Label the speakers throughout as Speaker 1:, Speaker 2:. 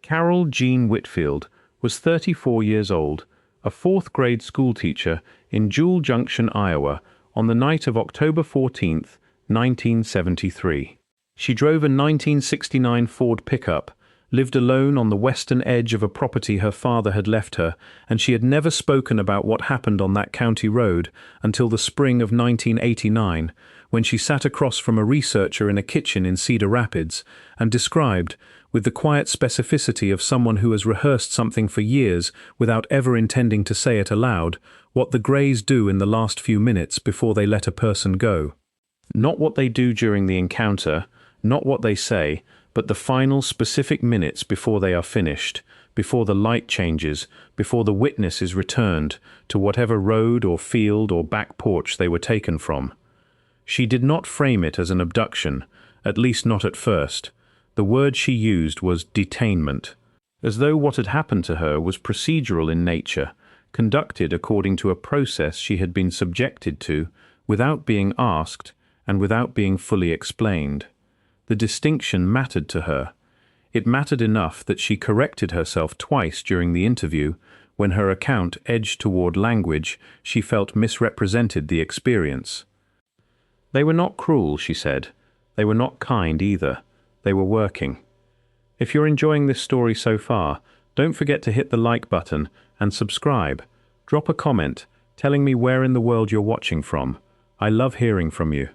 Speaker 1: Carol Jean Whitfield was 34 years old, a fourth-grade schoolteacher in Jewell Junction, Iowa, on the night of October 14, 1973. She drove a 1969 Ford pickup, lived alone on the western edge of a property her father had left her, and she had never spoken about what happened on that county road until the spring of 1989, when she sat across from a researcher in a kitchen in Cedar Rapids and described, with the quiet specificity of someone who has rehearsed something for years without ever intending to say it aloud, what the Greys do in the last few minutes before they let a person go. Not what they do during the encounter, not what they say, but the final specific minutes before they are finished, before the light changes, before the witness is returned to whatever road or field or back porch they were taken from. She did not frame it as an abduction, at least not at first. The word she used was detainment, as though what had happened to her was procedural in nature, conducted according to a process she had been subjected to, without being asked and without being fully explained. The distinction mattered to her. It mattered enough that she corrected herself twice during the interview when her account edged toward language she felt misrepresented the experience. They were not cruel, she said. They were not kind either. They were working. If you're enjoying this story so far, don't forget to hit the like button and subscribe. Drop a comment telling me where in the world you're watching from. I love hearing from you.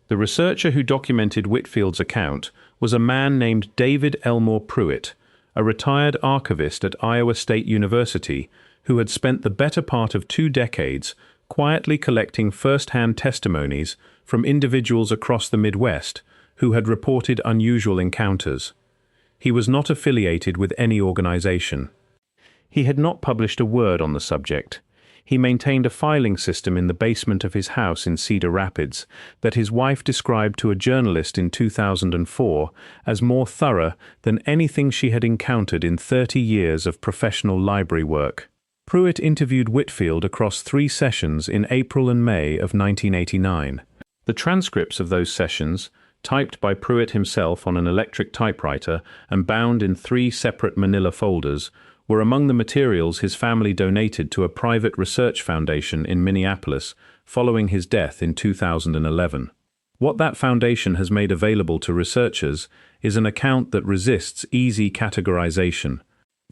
Speaker 1: The researcher who documented Whitfield's account was a man named David Elmore Pruitt, a retired archivist at Iowa State University who had spent the better part of 2 decades quietly collecting first-hand testimonies from individuals across the Midwest who had reported unusual encounters. He was not affiliated with any organization. He had not published a word on the subject. He maintained a filing system in the basement of his house in Cedar Rapids that his wife described to a journalist in 2004 as more thorough than anything she had encountered in 30 years of professional library work. Pruitt interviewed Whitfield across 3 sessions in April and May of 1989. The transcripts of those sessions, typed by Pruitt himself on an electric typewriter and bound in 3 separate manila folders, were among the materials his family donated to a private research foundation in Minneapolis following his death in 2011. What that foundation has made available to researchers is an account that resists easy categorization.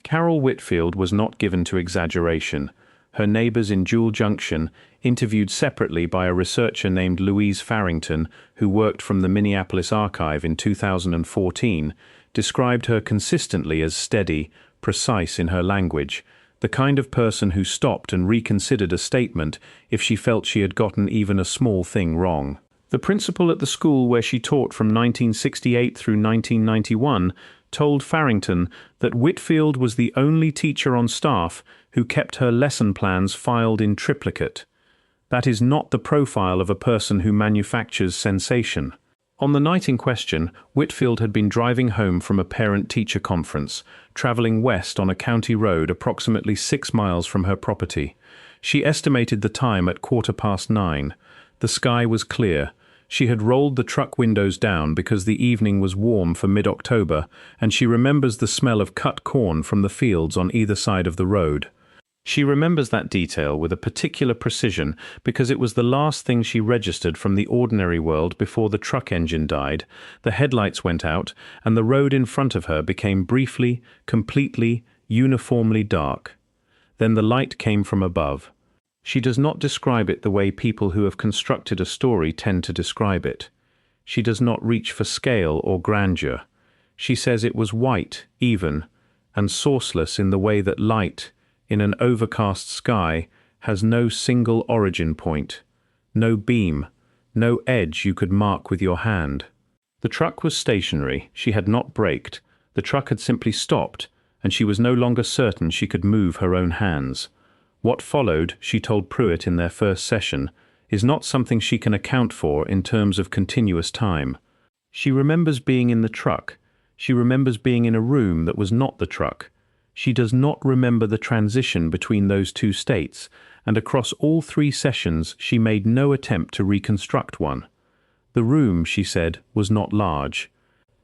Speaker 1: Carol Whitfield was not given to exaggeration. Her neighbors in Jewell Junction, interviewed separately by a researcher named Louise Farrington, who worked from the Minneapolis archive in 2014, described her consistently as steady, precise in her language, the kind of person who stopped and reconsidered a statement if she felt she had gotten even a small thing wrong. The principal at the school where she taught from 1968 through 1991 told Farrington that Whitfield was the only teacher on staff who kept her lesson plans filed in triplicate. That is not the profile of a person who manufactures sensation. On the night in question, Whitfield had been driving home from a parent-teacher conference, traveling west on a county road approximately 6 miles from her property. She estimated the time at 9:15. The sky was clear. She had rolled the truck windows down because the evening was warm for mid-October, and she remembers the smell of cut corn from the fields on either side of the road. She remembers that detail with a particular precision because it was the last thing she registered from the ordinary world before the truck engine died, the headlights went out, and the road in front of her became briefly, completely, uniformly dark. Then the light came from above. She does not describe it the way people who have constructed a story tend to describe it. She does not reach for scale or grandeur. She says it was white, even, and sourceless in the way that light, in an overcast sky, has no single origin point, no beam, no edge you could mark with your hand. The truck was stationary, she had not braked, the truck had simply stopped, and she was no longer certain she could move her own hands. What followed, she told Pruitt in their first session, is not something she can account for in terms of continuous time. She remembers being in the truck. She remembers being in a room that was not the truck. She does not remember the transition between those 2 states, and across all 3 sessions she made no attempt to reconstruct one. The room, she said, was not large.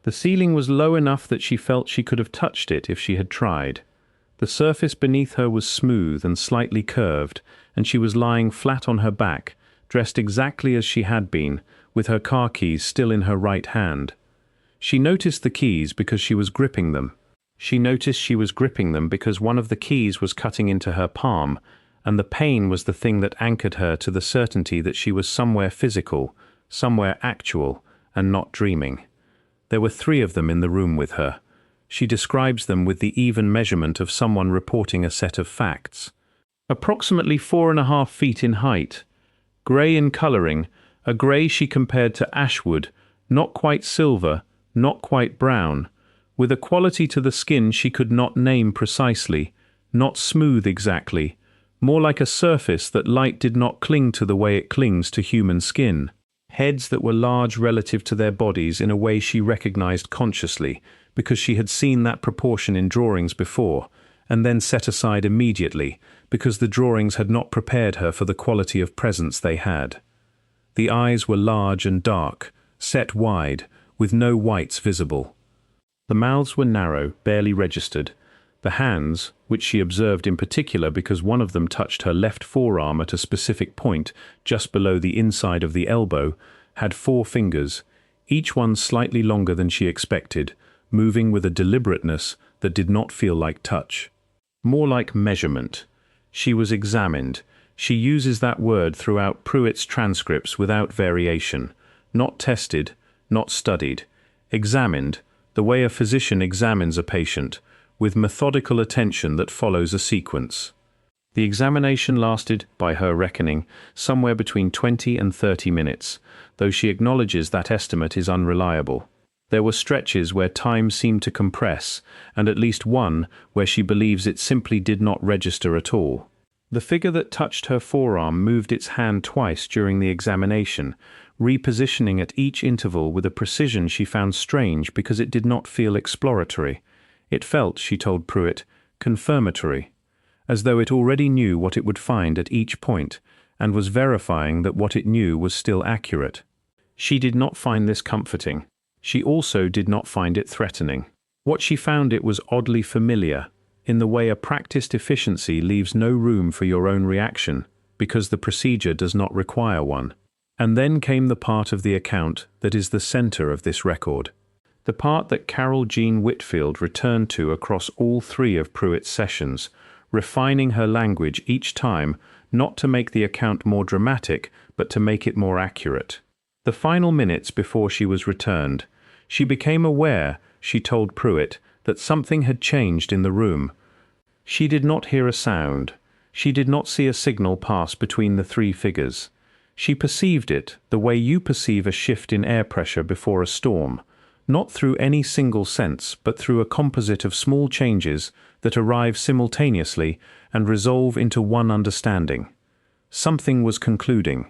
Speaker 1: The ceiling was low enough that she felt she could have touched it if she had tried. The surface beneath her was smooth and slightly curved, and she was lying flat on her back, dressed exactly as she had been, with her car keys still in her right hand. She noticed the keys because she was gripping them. She noticed she was gripping them because one of the keys was cutting into her palm, and the pain was the thing that anchored her to the certainty that she was somewhere physical, somewhere actual, and not dreaming. There were 3 of them in the room with her. She describes them with the even measurement of someone reporting a set of facts. Approximately 4.5 feet in height, grey in colouring, a grey she compared to ashwood, not quite silver, not quite brown, with a quality to the skin she could not name precisely, not smooth exactly, more like a surface that light did not cling to the way it clings to human skin. Heads that were large relative to their bodies in a way she recognized consciously, because she had seen that proportion in drawings before, and then set aside immediately, because the drawings had not prepared her for the quality of presence they had. The eyes were large and dark, set wide, with no whites visible. The mouths were narrow, barely registered. The hands, which she observed in particular because one of them touched her left forearm at a specific point just below the inside of the elbow, had 4 fingers, each one slightly longer than she expected, moving with a deliberateness that did not feel like touch. More like measurement. She was examined. She uses that word throughout Pruitt's transcripts without variation. Not tested, not studied. Examined, the way a physician examines a patient, with methodical attention that follows a sequence. The examination lasted, by her reckoning, somewhere between 20 and 30 minutes, though she acknowledges that estimate is unreliable. There were stretches where time seemed to compress, and at least one where she believes it simply did not register at all. The figure that touched her forearm moved its hand twice during the examination, repositioning at each interval with a precision she found strange because it did not feel exploratory. It felt, she told Pruitt, confirmatory, as though it already knew what it would find at each point, and was verifying that what it knew was still accurate. She did not find this comforting. She also did not find it threatening. What she found it was oddly familiar, in the way a practiced efficiency leaves no room for your own reaction, because the procedure does not require one. And then came the part of the account that is the center of this record. The part that Carol Jean Whitfield returned to across all 3 of Pruitt's sessions, refining her language each time, not to make the account more dramatic, but to make it more accurate. The final minutes before she was returned, she became aware, she told Pruitt, that something had changed in the room. She did not hear a sound. She did not see a signal pass between the 3 figures. She perceived it the way you perceive a shift in air pressure before a storm, not through any single sense, but through a composite of small changes that arrive simultaneously and resolve into one understanding. Something was concluding.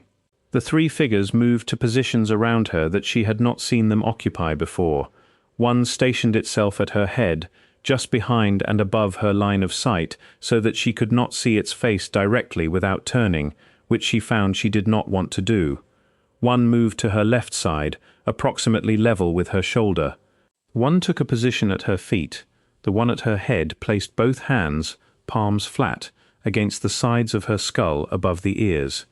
Speaker 1: The 3 figures moved to positions around her that she had not seen them occupy before. One stationed itself at her head, just behind and above her line of sight, so that she could not see its face directly without turning, which she found she did not want to do. One moved to her left side, approximately level with her shoulder. One took a position at her feet. The one at her head placed both hands, palms flat, against the sides of her skull above the ears.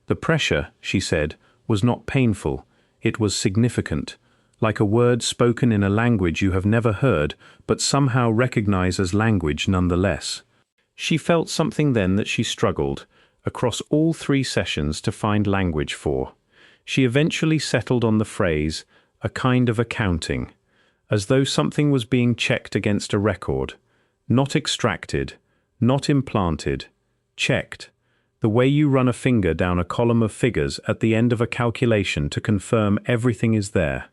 Speaker 1: The pressure, she said, was not painful. It was significant, like a word spoken in a language you have never heard, but somehow recognize as language nonetheless. She felt something then that she struggled, across all 3 sessions, to find language for. She eventually settled on the phrase, a kind of accounting, as though something was being checked against a record, not extracted, not implanted, checked, the way you run a finger down a column of figures at the end of a calculation to confirm everything is there.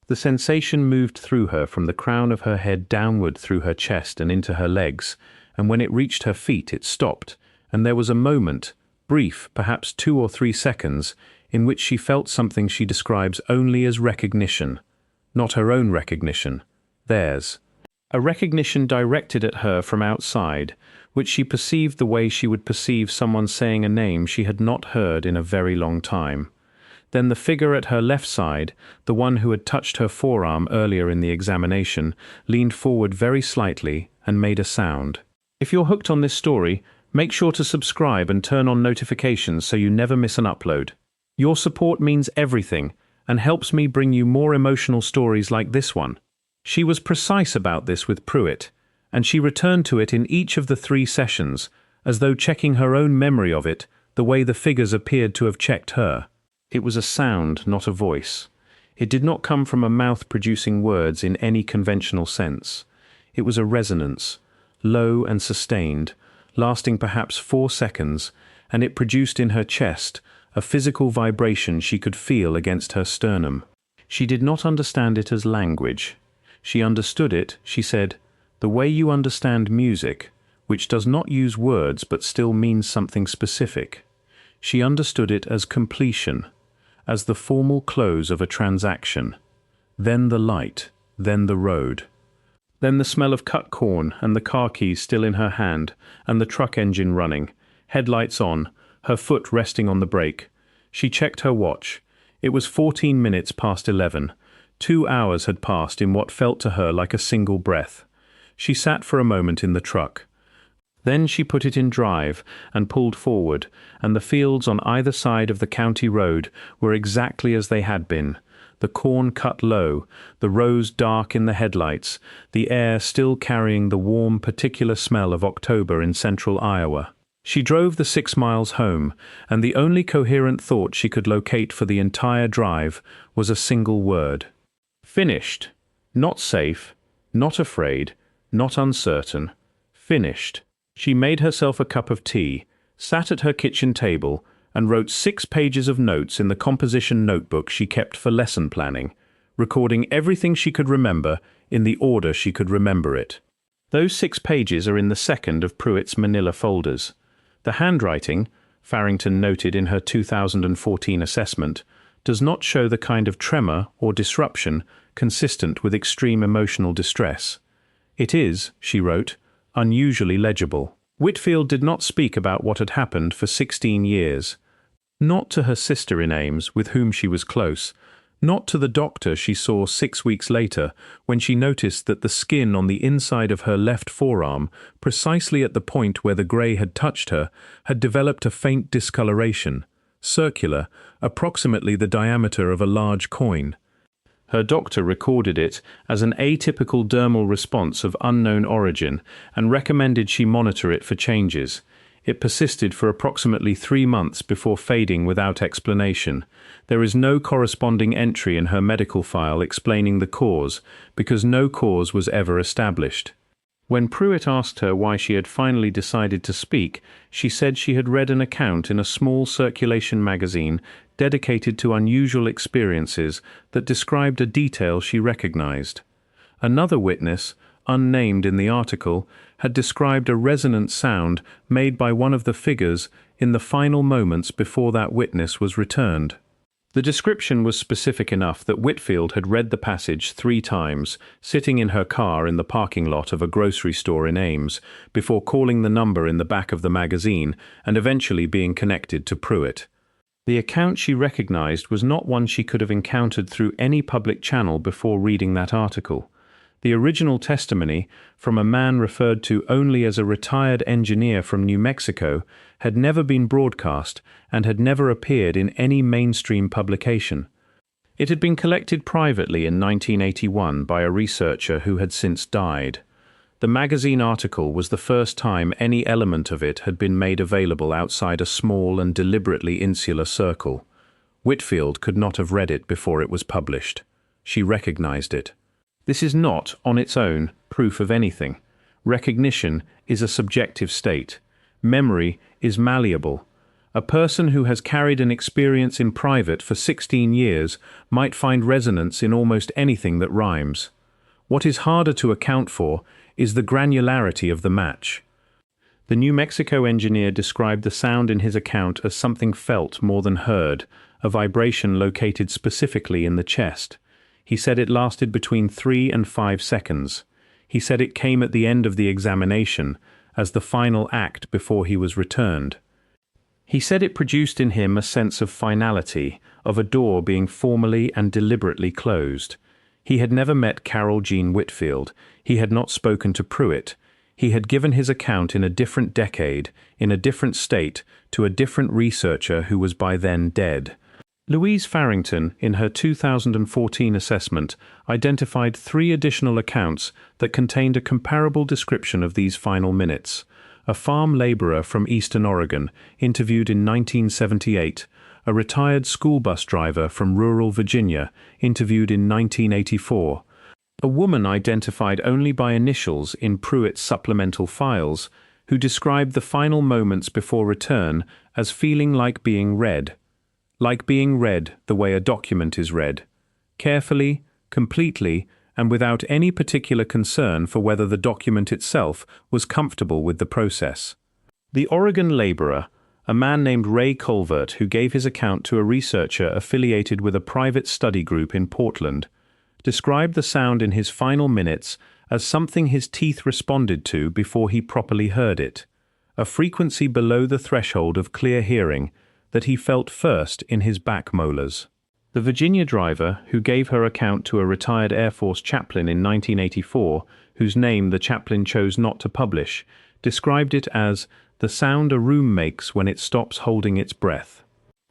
Speaker 1: The sensation moved through her from the crown of her head downward through her chest and into her legs, and when it reached her feet it stopped, and there was a moment, brief, perhaps 2 or 3 seconds, in which she felt something she describes only as recognition, not her own recognition, theirs. A recognition directed at her from outside, which she perceived the way she would perceive someone saying a name she had not heard in a very long time. Then the figure at her left side, the one who had touched her forearm earlier in the examination, leaned forward very slightly and made a sound. If you're hooked on this story, make sure to subscribe and turn on notifications so you never miss an upload. Your support means everything and helps me bring you more emotional stories like this one. She was precise about this with Pruitt, and she returned to it in each of the 3 sessions, as though checking her own memory of it the way the figures appeared to have checked her. It was a sound, not a voice. It did not come from a mouth producing words in any conventional sense. It was a resonance, low and sustained, lasting perhaps 4 seconds, and it produced in her chest a physical vibration she could feel against her sternum. She did not understand it as language. She understood it, she said, the way you understand music, which does not use words but still means something specific. She understood it as completion, as the formal close of a transaction. Then the light, then the road. Then the smell of cut corn and the car keys still in her hand, and the truck engine running, headlights on, her foot resting on the brake. She checked her watch. It was 14 minutes past 11. 2 hours had passed in what felt to her like a single breath. She sat for a moment in the truck. Then she put it in drive and pulled forward, and the fields on either side of the county road were exactly as they had been. The corn cut low, the rows dark in the headlights, the air still carrying the warm, particular smell of October in central Iowa. She drove the 6 miles home, and the only coherent thought she could locate for the entire drive was a single word. Finished. Not safe, not afraid, not uncertain. Finished. She made herself a cup of tea, sat at her kitchen table, and wrote 6 pages of notes in the composition notebook she kept for lesson planning, recording everything she could remember in the order she could remember it. Those 6 pages are in the second of Pruitt's manila folders. The handwriting, Farrington noted in her 2014 assessment, does not show the kind of tremor or disruption consistent with extreme emotional distress. It is, she wrote, unusually legible. Whitfield did not speak about what had happened for 16 years. Not to her sister in Ames, with whom she was close, not to the doctor she saw 6 weeks later, when she noticed that the skin on the inside of her left forearm, precisely at the point where the grey had touched her, had developed a faint discoloration, circular, approximately the diameter of a large coin. Her doctor recorded it as an atypical dermal response of unknown origin and recommended she monitor it for changes. It persisted for approximately 3 months before fading without explanation. There is no corresponding entry in her medical file explaining the cause, because no cause was ever established. When Pruitt asked her why she had finally decided to speak, she said she had read an account in a small circulation magazine dedicated to unusual experiences that described a detail she recognized. Another witness, unnamed in the article, had described a resonant sound made by one of the figures in the final moments before that witness was returned. The description was specific enough that Whitfield had read the passage 3 times, sitting in her car in the parking lot of a grocery store in Ames, before calling the number in the back of the magazine and eventually being connected to Pruitt. The account she recognized was not one she could have encountered through any public channel before reading that article. The original testimony, from a man referred to only as a retired engineer from New Mexico, had never been broadcast and had never appeared in any mainstream publication. It had been collected privately in 1981 by a researcher who had since died. The magazine article was the first time any element of it had been made available outside a small and deliberately insular circle. Whitfield could not have read it before it was published. She recognized it. This is not, on its own, proof of anything. Recognition is a subjective state. Memory is malleable. A person who has carried an experience in private for 16 years might find resonance in almost anything that rhymes. What is harder to account for is the granularity of the match. The New Mexico engineer described the sound in his account as something felt more than heard, a vibration located specifically in the chest. He said it lasted between 3 and 5 seconds. He said it came at the end of the examination, as the final act before he was returned. He said it produced in him a sense of finality, of a door being formally and deliberately closed. He had never met Carol Jean Whitfield. He had not spoken to Pruitt. He had given his account in a different decade, in a different state, to a different researcher who was by then dead. Louise Farrington, in her 2014 assessment, identified 3 additional accounts that contained a comparable description of these final minutes. A farm laborer from Eastern Oregon, interviewed in 1978, a retired school bus driver from rural Virginia, interviewed in 1984, a woman identified only by initials in Pruitt's supplemental files, who described the final moments before return as feeling like being read the way a document is read, carefully, completely, and without any particular concern for whether the document itself was comfortable with the process. The Oregon laborer, a man named Ray Colvert, who gave his account to a researcher affiliated with a private study group in Portland, described the sound in his final minutes as something his teeth responded to before he properly heard it, a frequency below the threshold of clear hearing that he felt first in his back molars. The Virginia driver, who gave her account to a retired Air Force chaplain in 1984, whose name the chaplain chose not to publish, described it as the sound a room makes when it stops holding its breath.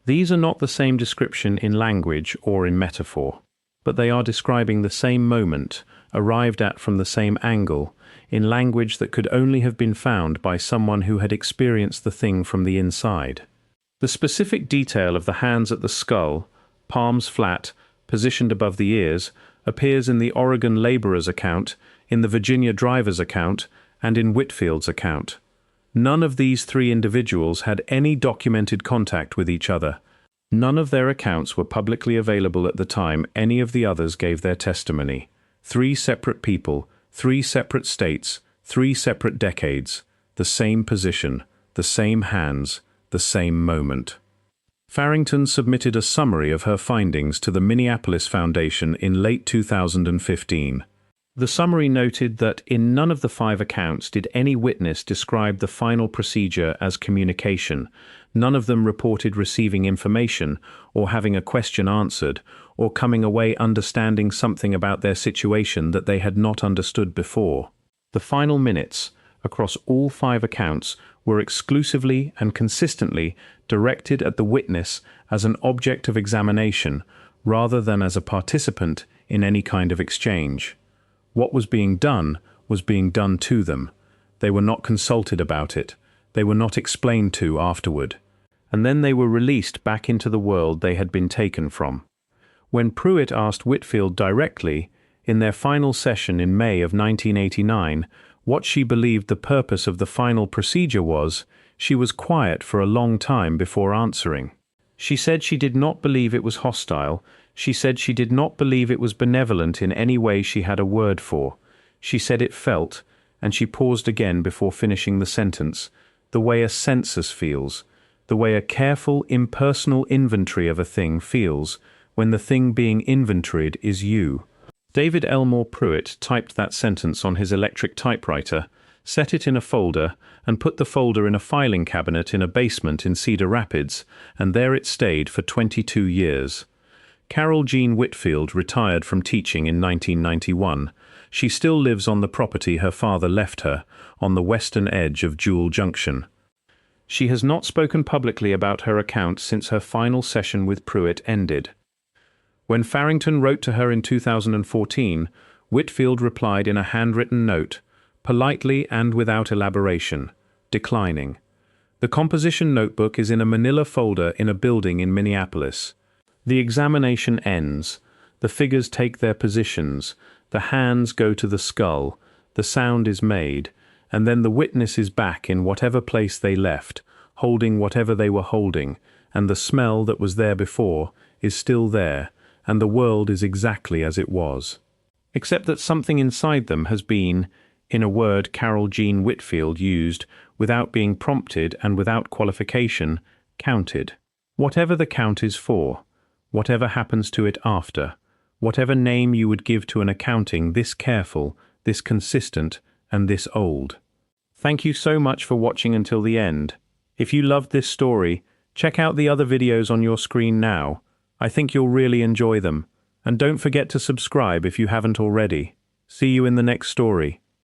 Speaker 1: These are not the same description in language or in metaphor, but they are describing the same moment, arrived at from the same angle, in language that could only have been found by someone who had experienced the thing from the inside. The specific detail of the hands at the skull, palms flat, positioned above the ears, appears in the Oregon laborer's account, in the Virginia driver's account, and in Whitfield's account. None of these 3 individuals had any documented contact with each other. None of their accounts were publicly available at the time any of the others gave their testimony. 3 separate people, 3 separate states, 3 separate decades, the same position, the same hands, the same moment. Farrington submitted a summary of her findings to the Minneapolis Foundation in late 2015. The summary noted that in none of the 5 accounts did any witness describe the final procedure as communication. None of them reported receiving information or having a question answered or coming away understanding something about their situation that they had not understood before. The final minutes, across all 5 accounts, were exclusively and consistently directed at the witness as an object of examination rather than as a participant in any kind of exchange. What was being done to them. They were not consulted about it. They were not explained to afterward. And then they were released back into the world they had been taken from. When Pruitt asked Whitfield directly, in their final session in May of 1989, what she believed the purpose of the final procedure was, she was quiet for a long time before answering. She said she did not believe it was hostile. She said she did not believe it was benevolent in any way she had a word for. She said it felt, and she paused again before finishing the sentence, the way a census feels, the way a careful, impersonal inventory of a thing feels when the thing being inventoried is you. David Elmore Pruitt typed that sentence on his electric typewriter, set it in a folder, and put the folder in a filing cabinet in a basement in Cedar Rapids, and there it stayed for 22 years. Carol Jean Whitfield retired from teaching in 1991. She still lives on the property her father left her, on the western edge of Jewell Junction. She has not spoken publicly about her account since her final session with Pruitt ended. When Farrington wrote to her in 2014, Whitfield replied in a handwritten note, politely and without elaboration, declining. The composition notebook is in a manila folder in a building in Minneapolis. The examination ends. The figures take their positions. The hands go to the skull. The sound is made. And then the witness is back in whatever place they left, holding whatever they were holding, and the smell that was there before is still there, and the world is exactly as it was. Except that something inside them has been, in a word Carol Jean Whitfield used, without being prompted and without qualification, counted. Whatever the count is for, whatever happens to it after, whatever name you would give to an accounting this careful, this consistent, and this old. Thank you so much for watching until the end. If you loved this story, check out the other videos on your screen now. I think you'll really enjoy them. And don't forget to subscribe if you haven't already. See you in the next story.